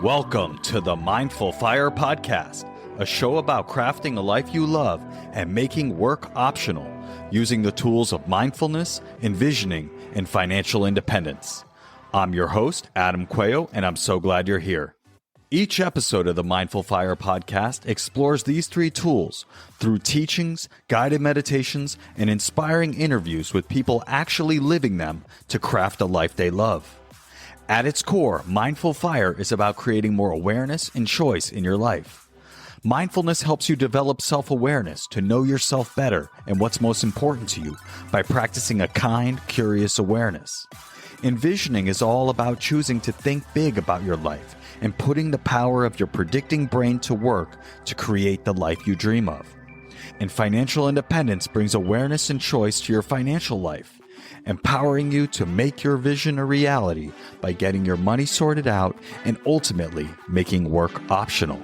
Welcome to the Mindful Fire Podcast, a show about crafting a life you love and making work optional, using the tools of mindfulness, envisioning, and financial independence. I'm your host, Adam Cuello, and I'm so glad you're here. Each episode of the Mindful Fire Podcast explores these three tools through teachings, guided meditations, and inspiring interviews with people actually living them to craft a life they love. At its core, Mindful Fire is about creating more awareness and choice in your life. Mindfulness helps you develop self-awareness to know yourself better and what's most important to you by practicing a kind, curious awareness. Envisioning is all about choosing to think big about your life and putting the power of your predicting brain to work to create the life you dream of. And financial independence brings awareness and choice to your financial life, empowering you to make your vision a reality by getting your money sorted out and ultimately making work optional.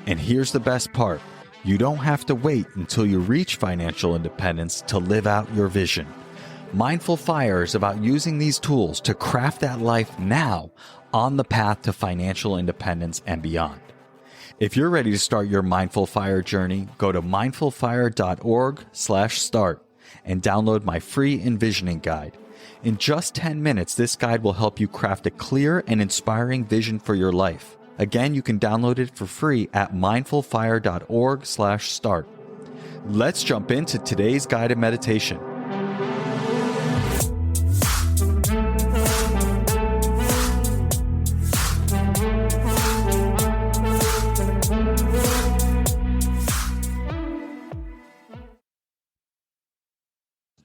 And here's the best part. You don't have to wait until you reach financial independence to live out your vision. Mindful Fire is about using these tools to craft that life now on the path to financial independence and beyond. If you're ready to start your Mindful Fire journey, go to mindfulfire.org/start and download my free envisioning guide. In just 10 minutes, this guide will help you craft a clear and inspiring vision for your life. Again, you can download it for free at mindfulfire.org/start. Let's jump into today's guided meditation.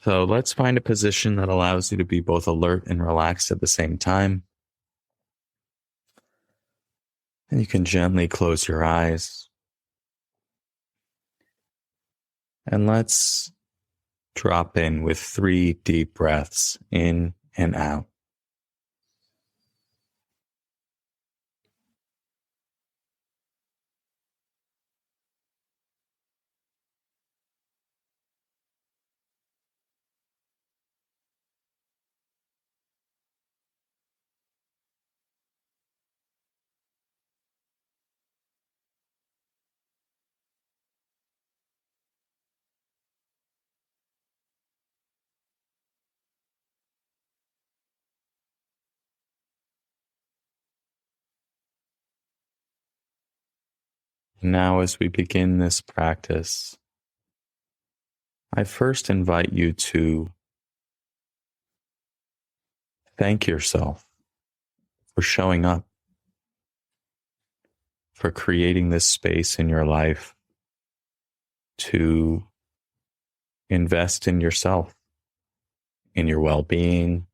So let's find a position that allows you to be both alert and relaxed at the same time. And you can gently close your eyes. And let's drop in with 3 deep breaths in and out. Now, as we begin this practice, I first invite you to thank yourself for showing up, for creating this space in your life to invest in yourself, in your well-being,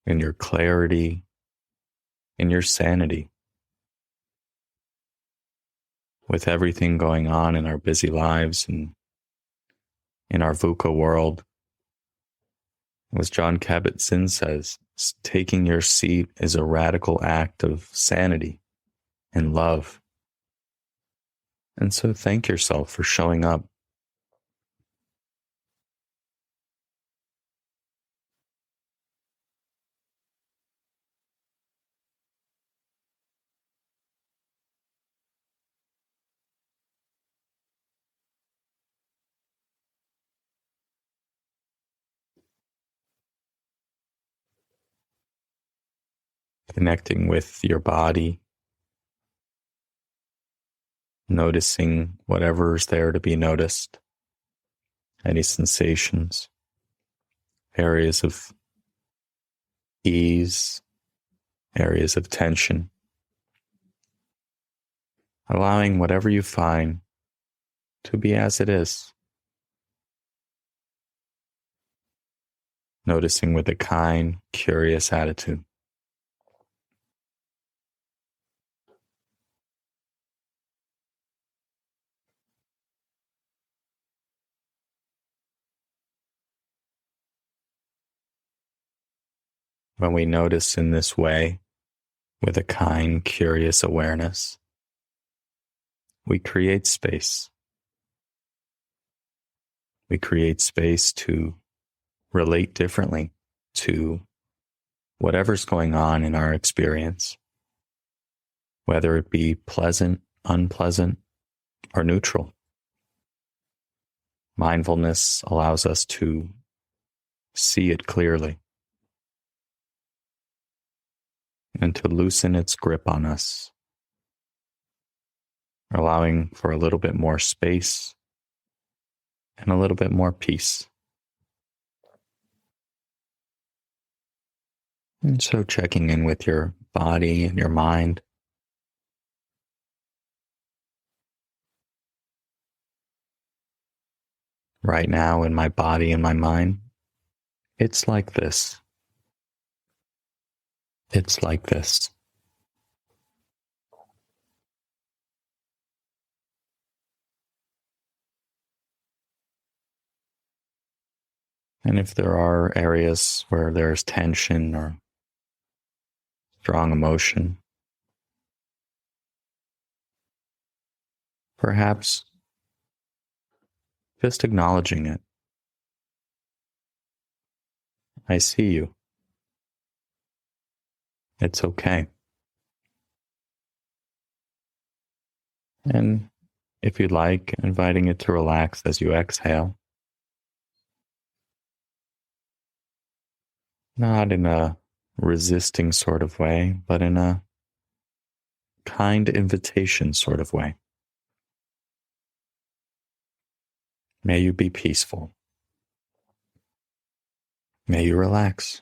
in your clarity, in your sanity. With everything going on in our busy lives and in our VUCA world, as Jon Kabat-Zinn says, taking your seat is a radical act of sanity and love. And so thank yourself for showing up. Connecting with your body, noticing whatever is there to be noticed, any sensations, areas of ease, areas of tension, allowing whatever you find to be as it is, noticing with a kind, curious attitude. When we notice in this way, with a kind, curious awareness, we create space. We create space to relate differently to whatever's going on in our experience. whether it be pleasant, unpleasant, or neutral. Mindfulness allows us to see it clearly and to loosen its grip on us, allowing for a little bit more space and a little bit more peace. And so checking in with your body and your mind. Right now in my body and my mind, it's like this. It's like this. And if there are areas where there's tension or strong emotion, perhaps just acknowledging it. I see you. It's okay. And if you'd like, inviting it to relax as you exhale. Not in a resisting sort of way, but in a kind invitation sort of way. May you be peaceful. May you relax.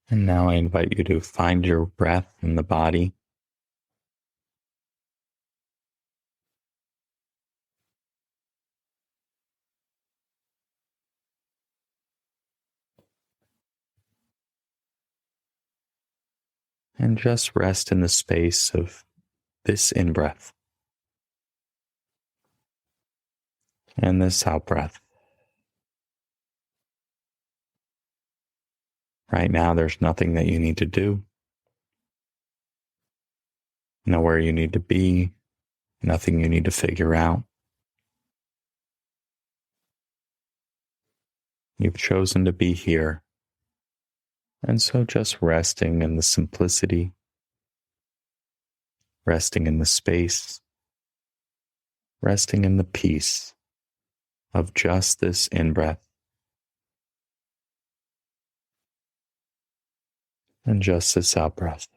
And now I invite you to find your breath in the body. And just rest in the space of this in-breath and this out-breath. Right now, there's nothing that you need to do, nowhere you need to be, nothing you need to figure out. You've chosen to be here. And so just resting in the simplicity, resting in the space, resting in the peace of just this in-breath and just this out-breath.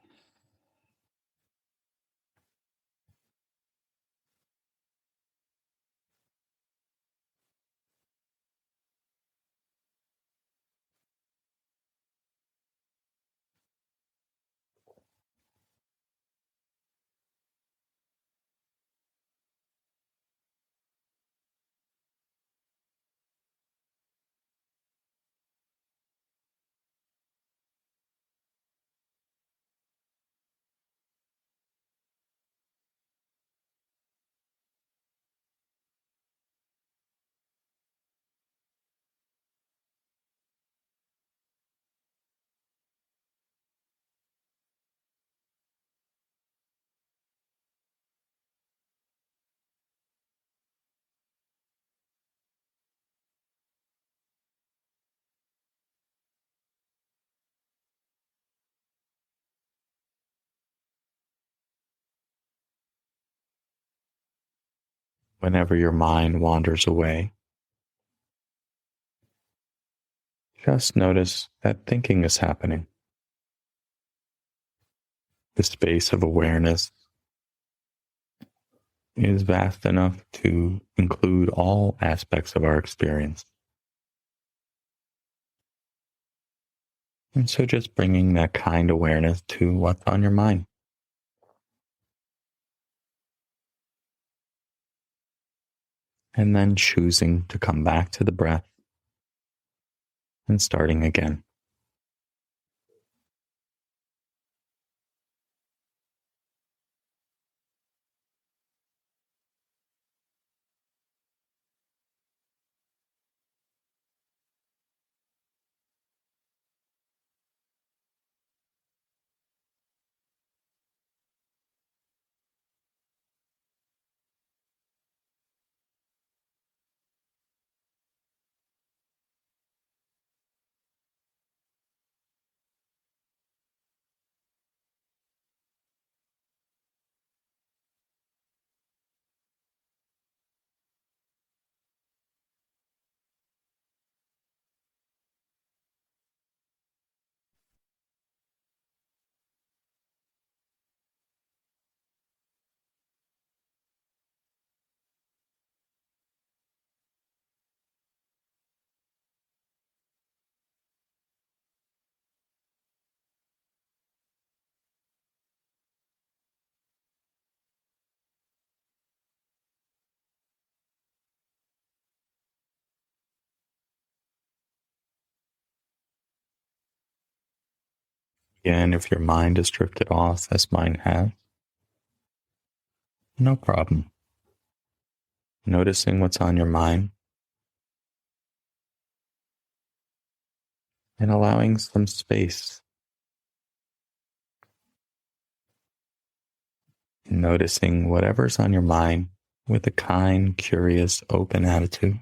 Whenever your mind wanders away, just notice that thinking is happening. The space of awareness is vast enough to include all aspects of our experience. And so just bringing that kind awareness to what's on your mind. And then choosing to come back to the breath and starting again. Again, if your mind is drifted off, as mine has, no problem. Noticing what's on your mind and allowing some space. Noticing whatever's on your mind with a kind, curious, open attitude.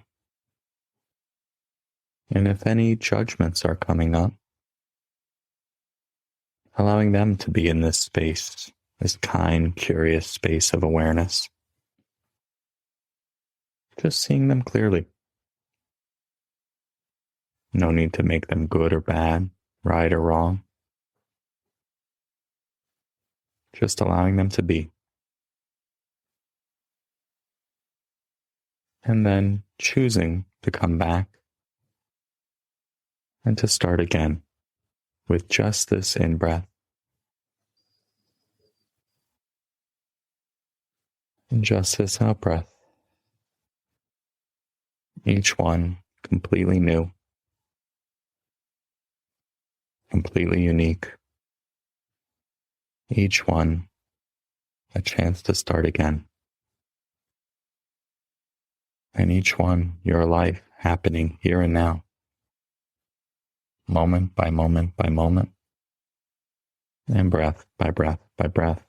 And if any judgments are coming up, allowing them to be in this space, this kind, curious space of awareness. Just seeing them clearly. No need to make them good or bad, right or wrong. Just allowing them to be. And then choosing to come back and to start again with just this in-breath. And just this out-breath. Each one completely new, completely unique. Each one a chance to start again. And each one your life happening here and now, moment by moment by moment, and breath by breath by breath.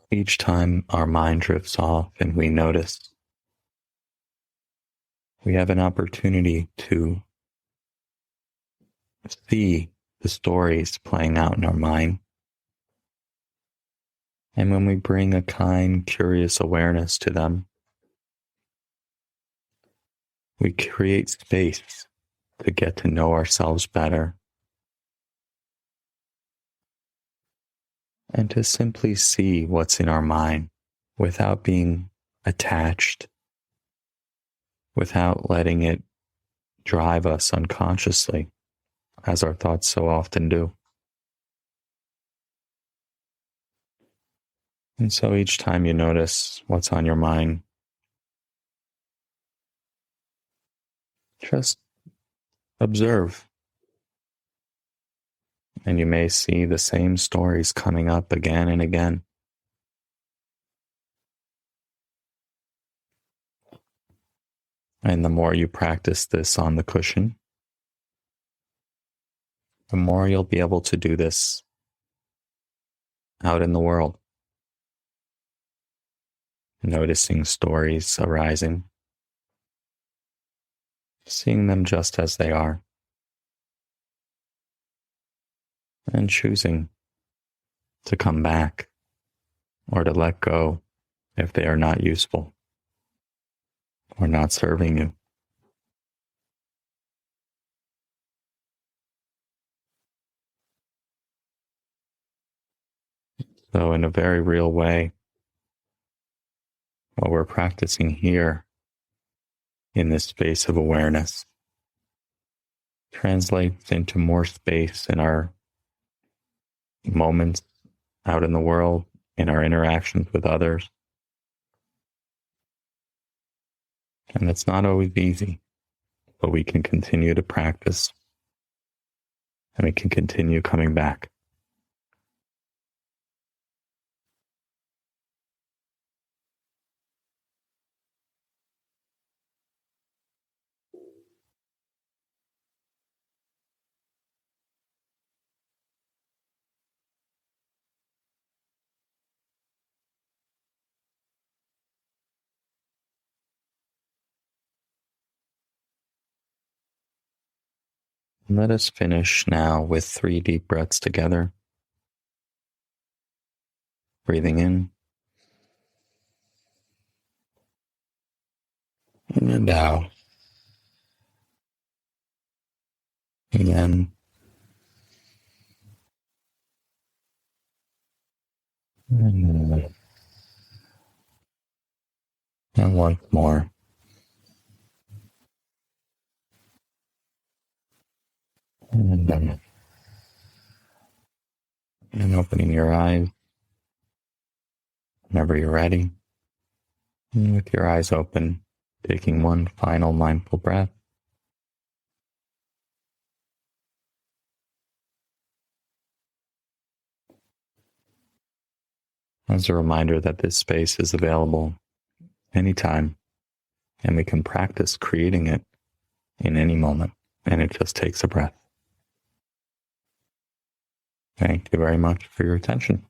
Each time our mind drifts off and we notice, we have an opportunity to see the stories playing out in our mind. And when we bring a kind, curious awareness to them, we create space to get to know ourselves better and to simply see what's in our mind without being attached, without letting it drive us unconsciously, as our thoughts so often do. And so each time you notice what's on your mind, just observe. And you may see the same stories coming up again and again. And the more you practice this on the cushion, the more you'll be able to do this out in the world. Noticing stories arising, seeing them just as they are, and choosing to come back or to let go if they are not useful or not serving you. So in a very real way, what we're practicing here in this space of awareness translates into more space in our moments out in the world, in our interactions with others. And it's not always easy, but we can continue to practice and we can continue coming back. Let us finish now with 3 deep breaths together. Breathing in and out. Again. And once more. And opening your eyes whenever you're ready. And with your eyes open, taking one final mindful breath. As a reminder that this space is available anytime, and we can practice creating it in any moment, and it just takes a breath. Thank you very much for your attention.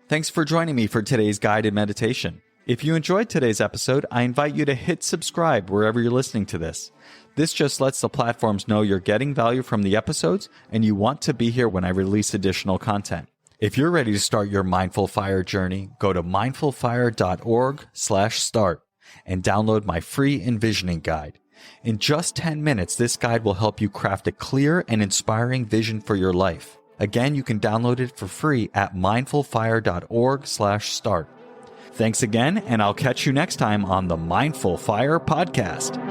Thanks for joining me for today's guided meditation. If you enjoyed today's episode, I invite you to hit subscribe wherever you're listening to this. This just lets the platforms know you're getting value from the episodes and you want to be here when I release additional content. If you're ready to start your Mindful Fire journey, go to mindfulfire.org/start and download my free envisioning guide. In just 10 minutes, this guide will help you craft a clear and inspiring vision for your life. Again, you can download it for free at mindfulfire.org/start. Thanks again, and I'll catch you next time on the Mindful Fire Podcast.